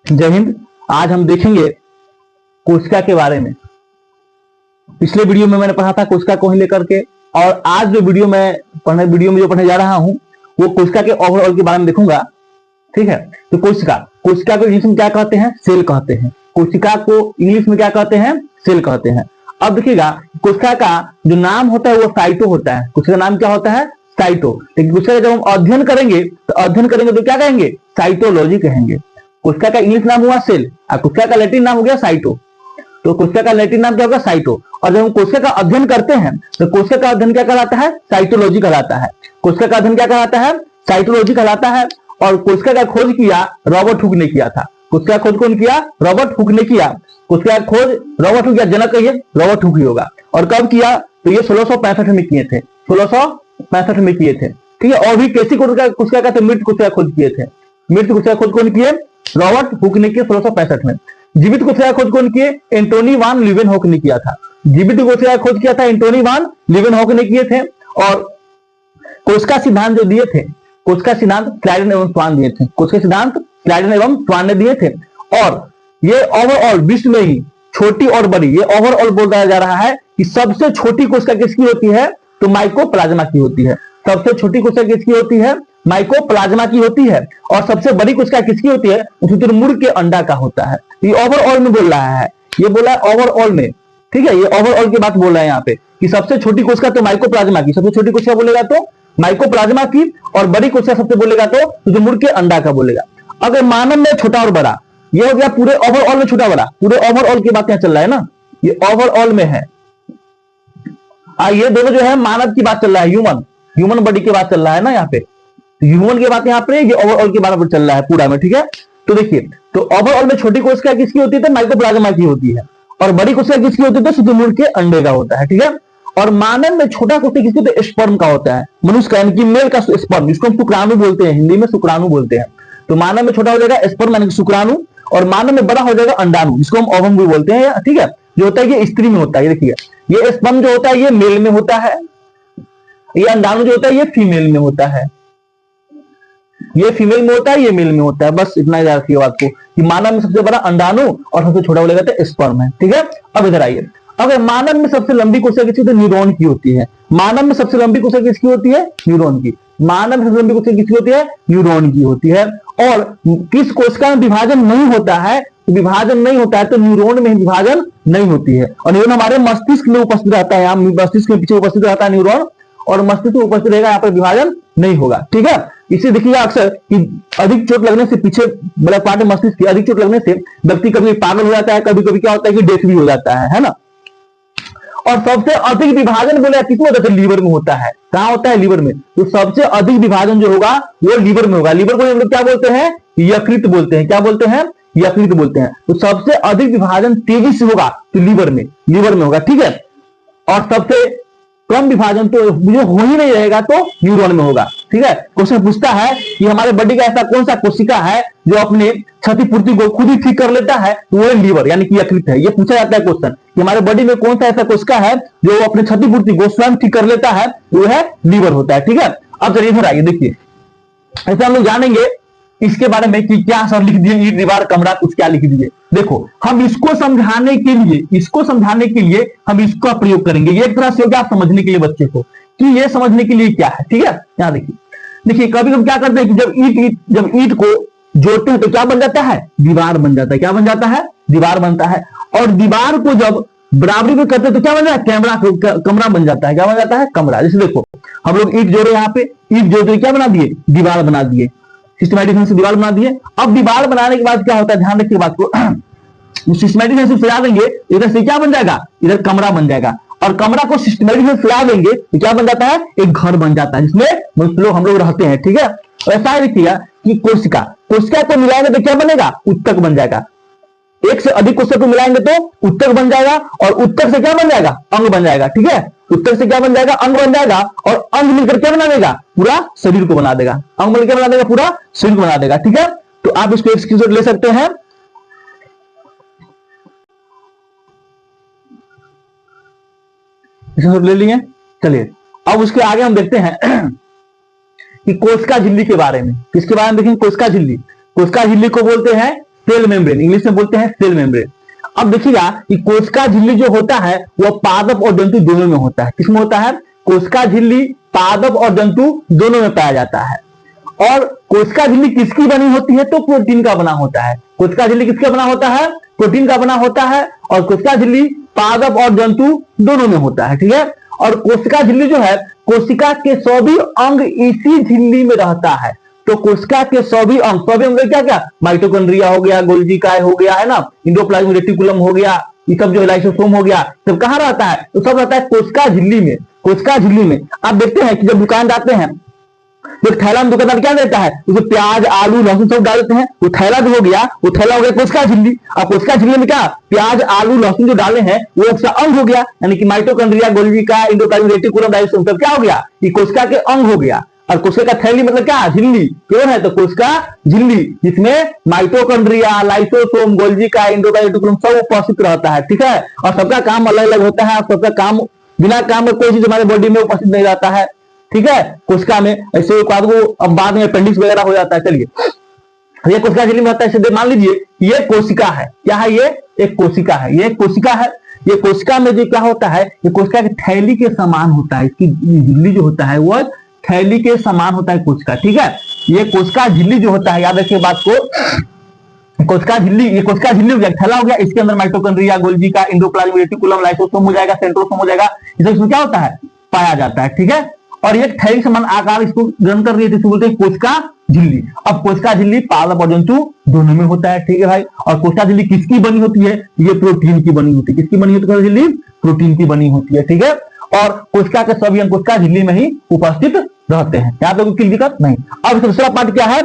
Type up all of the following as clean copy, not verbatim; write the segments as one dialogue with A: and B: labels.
A: जय हिंद। आज हम देखेंगे कोशिका के बारे में। पिछले वीडियो में मैंने पढ़ा था कोशिका को ही लेकर के, और आज जो वीडियो में पढ़ने जा रहा हूं वो कोशिका के ओवरऑल के बारे में देखूंगा। ठीक है, तो कोशिका को इंग्लिश में क्या कहते हैं? सेल कहते हैं। कोशिका को इंग्लिश में क्या कहते हैं? सेल कहते हैं। अब देखिएगा, कोशिका का जो नाम होता है वो साइटो होता है। कोशिका का नाम क्या होता है? साइटो। लेकिन कोशिका का जब हम अध्ययन करेंगे तो क्या कहेंगे? साइटोलॉजी कहेंगे। कोशिका का इंग्लिश नाम हुआ सेल और कोशिका का लैटिन नाम हो गया साइटो। तो कोशिका का लैटिन नाम क्या होगा? साइटो। और जब हम कोशिका का अध्ययन करते हैं तो कोशिका का अध्ययन क्या कहलाता है? साइटोलॉजी कहलाता है। कोशिका का अध्ययन क्या कहलाता है? साइटोलॉजी कहलाता है। और कोशिका का खोज किया रॉबर्ट हुक ने किया था। कोशिका खोज कौन किया? रॉबर्ट हुक ने किया। कोशिका का खोज रॉबर्ट हुक या जनक कहिए, रॉबर्ट हुक ही होगा। और कब किया? तो ये 1665 में किए थे। 1665 में किए थे। ठीक है, और भी कैसी कोशिका का मृत कोशिका खोज किए थे। मृत कोशिका खोज कौन किए? रॉबर्ट हुक ने किया 1665 में। जीवित कोशिका खोज कौन किए? एंटोनी वान लीवेनहॉक ने किया था। जीवित कोशिका खोज किया था एंटोनी वान लीवेनहॉक ने किए थे। और कोशिका सिद्धांत जो दिए थे, कोशिका सिद्धांत क्लाइडेन एवं स्वान दिए थे। कोशिका सिद्धांत क्लाइडेन एवं स्वान ने दिए थे। और ये ओवरऑल विश्व में ही छोटी और बड़ी, ये ओवरऑल बोला जा रहा है कि सबसे छोटी कोशिका किसकी होती है? तो माइकोप्लाज्मा की होती है। सबसे छोटी कोशिका किसकी होती है? माइकोप्लाज्मा की होती है। और सबसे बड़ी कोशिका किसकी होती है? शुतुरमुर्ग के अंडा का होता है। ये ओवरऑल में बोल रहा है, ये बोला है ओवरऑल में। ठीक है, ये ओवरऑल की बात बोल रहा है यहाँ पे कि सबसे छोटी कोशिका तो माइकोप्लाज्मा की, सबसे छोटी कोशिका बोलेगा तो माइकोप्लाज्मा की, और बड़ी कोशिका सबसे बोलेगा तो शुतुरमुर्ग के अंडा का बोलेगा। अगर मानव में छोटा और बड़ा, ये हो गया पूरे ओवरऑल में छोटा बड़ा। पूरे ओवरऑल की बात यहाँ चल रहा है ना, ये ओवरऑल में है। ये दोनों जो है मानव की बात चल रहा है, ह्यूमन बॉडी की बात चल रहा है ना यहाँ पे। ह्यूमन की बात यहाँ पे, ये ओवरऑल की बात चल रहा है पूरा में। ठीक है, तो देखिए, तो ओवरऑल में छोटी कोशिका किसकी होती है? तो माइकोप्लाज्मा की होती है। और बड़ी कोशिका किसकी होती है? तो शुतुरमुर्ग के अंडे का होता है। ठीक है, और मानव में छोटा कोशिका किसकी होती है? स्पर्म का होता है, मनुष्य का, यानी कि मेल का स्पर्म, जिसको हम शुक्राणु बोलते हैं, हिंदी में शुक्राणु बोलते हैं। तो मानव में छोटा हो जाएगा स्पर्म यानी कि शुक्राणु, और मानव में बड़ा हो जाएगा अंडाणु, जिसको हम ओवम भी बोलते हैं। ठीक है, जो होता है ये स्त्री में होता है। देखिए, ये स्पर्म जो होता है ये मेल में होता है, ये अंडाणु जो होता है ये फीमेल में होता है। ये फीमेल में होता है, ये मेल में होता है। बस इतना याद रखिए बात को कि मानव में सबसे बड़ा अंडाणु और सबसे छोटा बोलेगा तो स्पर्म है। ठीक है, अब इधर आइए। अगर मानव में सबसे लंबी कोशिका किसकी होती है? न्यूरॉन की होती है। मानव में सबसे लंबी कोशिका किसकी होती है? न्यूरॉन की। मानव में सबसे लंबी कोशिका किसकी होती है? न्यूरॉन की होती है। और किस कोशिका में विभाजन नहीं होता है? विभाजन नहीं होता है तो न्यूरॉन में विभाजन नहीं होती है। और न्यूरॉन हमारे मस्तिष्क में उपस्थित रहता है, मस्तिष्क के पीछे उपस्थित रहता है न्यूरॉन, और मस्तिष्क में उपस्थित रहेगा, यहाँ पर विभाजन नहीं होगा। ठीक है, इसे देखिएगा अक्सर कि अधिक चोट लगने से, पीछे ब्लड पार्ट मस्तिष्क की अधिक चोट लगने से व्यक्ति कभी पागल हो जाता है, कभी कभी क्या होता है कि डेथ भी हो जाता है ना। और सबसे अधिक विभाजन बोले किसमें होता है? लीवर में होता है। कहां होता है? लीवर में। तो सबसे अधिक विभाजन जो होगा वो लीवर में होगा। लीवर को हम लोग क्या बोलते हैं? यकृत बोलते हैं। क्या बोलते हैं? यकृत बोलते हैं। तो सबसे अधिक विभाजन तेजी से होगा तो लीवर में होगा। ठीक है, और सबसे कम विभाजन तो जो हो ही नहीं रहेगा तो न्यूरॉन में होगा। ठीक है, क्वेश्चन पूछता है कि हमारे बॉडी का ऐसा कौन सा कोशिका है जो अपने क्षतिपूर्ति को खुद ही ठीक कर लेता है? तो वो लीवर यानी कि यकृत है। ये पूछा जाता है क्वेश्चन कि हमारे बॉडी में कौन सा ऐसा कोशिका है जो अपने क्षतिपूर्ति को स्वयं ठीक कर लेता है? वो है लीवर होता है। ठीक है, अब चलिए इधर आइए। देखिए, ऐसा हम लोग जानेंगे इसके बारे में कि क्या सर लिख दिए, ईंट दीवार कमरा कुछ क्या लिख दिए। देखो, हम इसको समझाने के लिए हम इसका प्रयोग करेंगे। ये एक तरह से होगा आप समझने के लिए बच्चे को कि ये समझने के लिए क्या है। ठीक है, यहाँ देखिए कभी हम क्या करते हैं कि जब ईंट को जोड़ते हैं तो क्या बन जाता है? दीवार बन जाता है। क्या बन जाता है? दीवार बनता है। और दीवार को जब बराबरी में करते हैं तो क्या बन जाता है? कमरा बन जाता है। क्या बन जाता है? कमरा। जैसे देखो, हम लोग ईंट जोड़े, यहाँ पे ईंट जोड़ते क्या बना दिए? दीवार बना दिए। सिस्टमैटिक ढंग से दीवार बना दिए। अब दीवार बनाने के बाद क्या होता है? ध्यान रखिए बात को, सिस्टमैटिक ढंग से सजा देंगे, इधर से क्या बन जाएगा? इधर कमरा बन जाएगा। और कमरा को सिस्टमैटिक ढंग से सजा देंगे तो क्या बन जाता है? एक घर बन जाता है जिसमें हम लोग रहते हैं। ठीक है, ऐसा देखिएगा कि कोशिका को मिलाएंगे तो क्या बनेगा? उत्तक बन जाएगा। एक से अधिक कोशिका को मिलाएंगे तो उत्तक बन जाएगा, और उत्तक से क्या बन जाएगा? अंग बन जाएगा। ठीक है, उत्तक से क्या बन जाएगा? अंग बन जाएगा। और अंग मिलकर क्या बना देगा? पूरा शरीर को बना देगा। अंग मिलकर क्या बना देगा? पूरा शरीर को बना देगा। ठीक है, तो आप इसको एक स्क्रीनशॉट ले सकते हैं। स्क्रीनशॉट ले लिए। चलिए अब उसके आगे हम देखते हैं कि कोशिका झिल्ली के बारे में। किसके बारे में देखेंगे? कोशिका झिल्ली। कोशिका झिल्ली को बोलते हैं सेल मेम्ब्रेन, इंग्लिश में बोलते हैं सेल मेम्ब्रेन। अब देखिएगा कि कोशिका झिल्ली जो होता है वह पादप और जंतु दोनों में होता है। किसमें होता है? कोशिका झिल्ली पादप और जंतु दोनों में पाया जाता है। और कोशिका झिल्ली किसकी बनी होती है? तो प्रोटीन का बना होता है। कोशिका झिल्ली किसका बना होता है? प्रोटीन का बना होता है। और कोशिका झिल्ली पादप और जंतु दोनों में होता है, ठीक है। और कोशिका झिल्ली जो है, कोशिका के सभी अंग इसी झिल्ली में रहता है। तो कोशिका के सभी अंग क्या क्या? माइटोकॉन्ड्रिया हो गया, गोल्गी काय हो गया, है ना, एंडोप्लाज्मिक रेटिकुलम हो गया, ये सब जो लाइसोसोम हो गया, सब कहां रहता है? तो सब रहता है कोशिका झिल्ली में। कोशिका झिल्ली में आप देखते हैं कि जब दुकान जाते हैं तो थैला में दुकानदार क्या देता है? उसमें प्याज, आलू, लहसुन सब डाल देते हैं। वो थैला जो हो गया, वो थैला हो गया कोशिका झिल्ली। और कोशिका झिल्ली में क्या? प्याज, आलू, लहसुन जो डाले हैं वो उसका अंग हो गया, यानी कि माइटोकॉन्ड्रिया, गोल्गी काय, एंडोप्लाज्मिक रेटिकुलम, लाइसोसोम सब क्या हो गया? ये कोशिका के अंग हो गया। और कोशिका का थैली मतलब क्या? झिल्ली। क्यों है? तो कोशिका झिल्ली, जिसमें माइटोकॉन्ड्रिया, लाइसोसोम, गोल्गी काय, एंडोप्लाज्मिक रेटिकुलम सब उपस्थित रहता है, ठीक है। और सबका काम अलग अलग होता है। सबका काम, बिना काम में कोई चीज हमारे बॉडी में उपस्थित नहीं रहता है, ठीक है। कोशिका में ऐसे अब बाद में अपेंडिक्स वगैरह हो जाता है। चलिए, ये कोशिका झिल्ली में होता है। मान लीजिए ये कोशिका है। क्या है? ये एक कोशिका है। ये कोशिका है। ये कोशिका में जो क्या होता है, ये कोशिका की थैली के समान होता है। इसकी झिल्ली जो होता है वह थैली के समान होता है कोशिका, ठीक है। ये कोशिका झिल्ली जो होता है, याद रखिए बात को, कोशिका झिल्ली, ये कोशिका झिल्ली हो गया, थैला हो गया। इसके अंदर माइटोकॉन्ड्रिया, गोल्गी का, एंडोप्लाज्मिक रेटिकुलम, लाइसोसोम हो जाएगा, सेंट्रोसोम हो जाएगा। इसमें क्या होता है? पाया जाता है, ठीक है। और एक थैली समान आकार इसको ग्रहण कर रही है, जिसको बोलते हैं कोशिका झिल्ली। अब कोशिका झिल्ली पादप और जंतु दोनों में होता है, ठीक है भाई। और कोशिका झिल्ली किसकी बनी होती है? ये प्रोटीन की बनी होती है। किसकी बनी होती है झिल्ली? प्रोटीन की बनी होती है, ठीक है। और कोशिका के सभी अंग कोशिका झिल्ली में ही उपस्थित रहते हैं। यहाँ पे कोई दिक्कत नहीं। अब दूसरा पार्ट क्या है?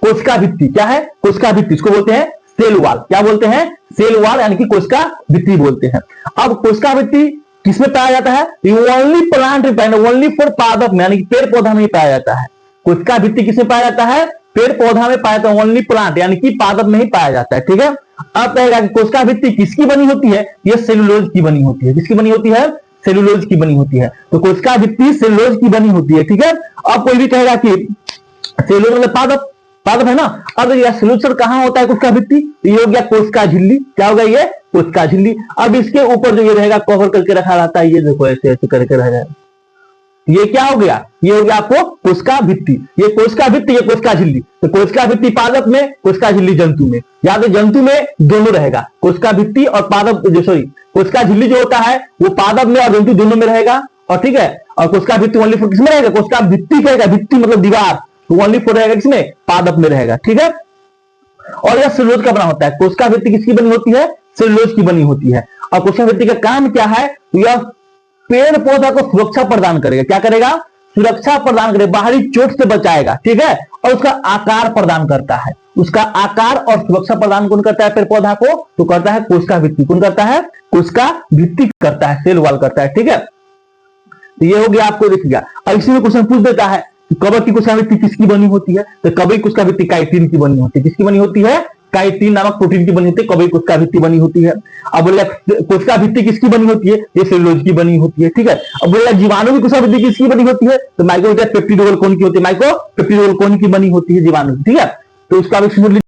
A: कोशिका भित्ति। क्या है? कोशिका भित्ति। इसको बोलते हैं सेल वॉल। क्या बोलते हैं? सेल वॉल, यानी कि कोशिका भित्ति बोलते हैं। अब कोशिका भित्ति किसमें पाया जाता है? ओनली प्लांट में, ओनली फॉर पादप में, यानी कि पेड़ पौधा में पाया जाता है। कोशिका भित्ति किसमें पाया जाता है? पेड़ पौधा में पाया जाता है। ओनली प्लांट, यानी कि पादप में ही पाया जाता है, ठीक है। अब कहेगा कि कोशिका भित्ति किसकी बनी होती है? ये सेलुलोज की बनी होती है। किसकी बनी होती है? सेलुलोज की बनी होती है। तो कोशिका भित्ति सेलुलोज की बनी होती है, ठीक है। अब कोई भी कहेगा कि सेलुलोज मतलब पादप, पादप है ना। अब यह सेलुलोज कहां होता है? कोशिका भित्ति। ये हो गया कोशिका झिल्ली। क्या होगा? ये कोशिका झिल्ली। अब इसके ऊपर जो ये रहेगा कवर करके रखा रहता है, ये देखो ऐसे ऐसे करके रह जाएगा। ये क्या हो गया? ये हो गया आपको कोशिका भित्ति। ये कोशिका भित्ति, ये कोशिका झिल्ली। तो कोशिका भित्ति पादप में, कोशिका झिल्ली जंतु में। याद है, जंतु में दोनों रहेगा, कोशिका भित्ति और पादप, जो सॉरी कोशिका झिल्ली जो होता है वो पादप में और जंतु दोनों में रहेगा, और ठीक है। और कोशिका भित्ति ओनली फॉर किसमें रहेगा? कोशिका भित्ति कहेगा, भित्ति मतलब दीवार, तो ओनली फॉर रहेगा किसमें? पादप में रहेगा, ठीक है। और यह सेलुलोज का बना होता है। कोशिका भित्ति किसकी बनी होती है? सेलुलोज की बनी होती है। और कोशिका भित्ति का काम क्या है? यह पेड़ पौधा को सुरक्षा प्रदान करेगा। क्या करेगा? सुरक्षा प्रदान करेगा, बाहरी चोट से बचाएगा, ठीक है। और उसका आकार प्रदान करता है। उसका आकार और सुरक्षा प्रदान कौन करता है पेड़ पौधा को? तो करता है कोशिका भित्ति। कौन करता है? कोशिका भित्ति करता है, सेल वॉल करता है, ठीक है। तो ये हो गया, आपको दिख गया। और इसी में क्वेश्चन पूछ देता है कवक की कोशिका भित्ति किसकी बनी होती है? तो कवक की कोशिका भित्ति काइटिन की बनी होती है। किसकी बनी होती है? काइटिन नामक प्रोटीन की बनी होती है। कवक की कोशिका भित्ति बनी होती है। अब बोले कोशिका भित्ति किसकी बनी होती है? ये सेलुलोज की बनी होती है, ठीक है। अब बोले जीवाणु की कोशिका भित्ति किसकी बनी होती है? तो माइक्रोपेप्टिडोग्लिकन की होती है। माइक्रोपेप्टिडोग्लिकन की बनी होती है जीवाणु, ठीक है। तो उसका भी